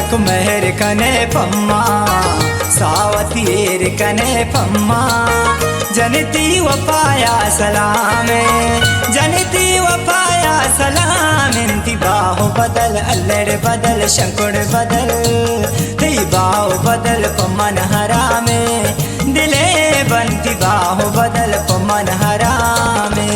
सक मेहर कने पम्मा सावतीर कने पम्मा जनती वफाया सलामे जनती वफाया सलाम इंती बाहो बदल अल्लड़ बदल शंकुड़ बदल ती बाहो बदल पमन हरामे दिले बनती बाहो बदल पमन हरामे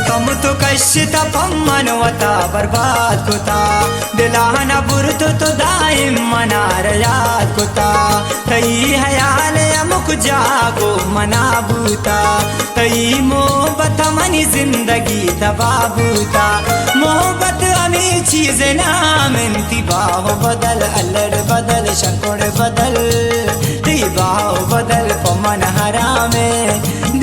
कम तो कश्यता पम्मन वता बर्बाद कुता दिलाना बुरतो तो दाइम मनार याद कुता तई हयाल अमुक जागो मना बूता तई मोहब्बत मनी जिंदगी तबाबूता मोहब्बत अमी चीज नाम इंती बाहो बदल अल्लड़ बदल शंकुड़ बदल ती बाहो बदल पमन हरामे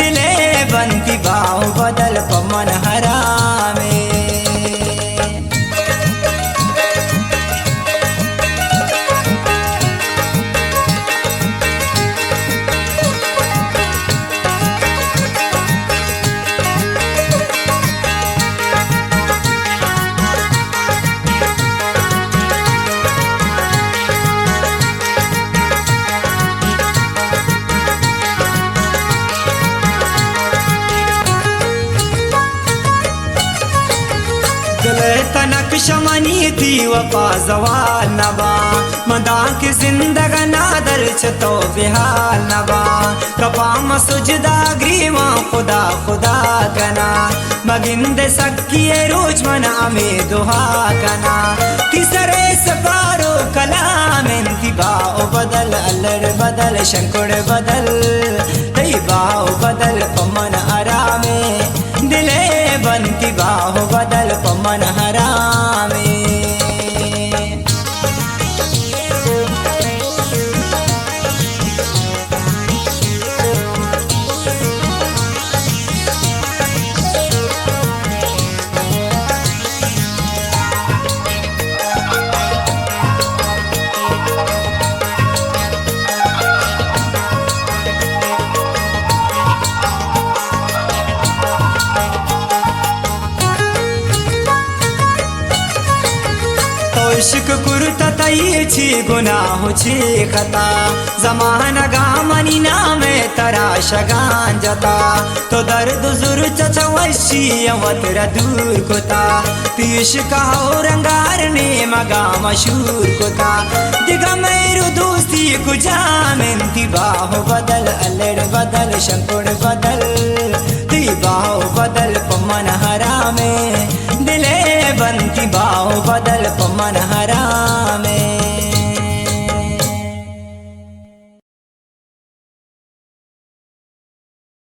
दिले बनती बाहो बदल पमन हरामे तनक शमनी थी वफा जवाल नबा मदा की जिंदग नादर छतो बिहाल नबा कपाम सुजदा ग्रीवा खुदा खुदा कना मगिंद सकिए रोज मन अमे दुहा कना तीसरे सबारो कलाम इंती बाओ बदल अल्लड़ बदल शंकुड़ बदल तई बाओ बदल पमन हरामे दिले बनती बाहो बदल पमन हरामे इश्क कुरता तई छी गुनाह छी खता जमाना गामनी नामे तराश गान जता तो दर्द जुर चचवशी अवतर दूर कोता तीश का रंगार ने मगा मशहूर कोता दिगा मेरू दोस्ती कुजा में बाहो बदल अल्लड़ बदल शंकुड़ बदल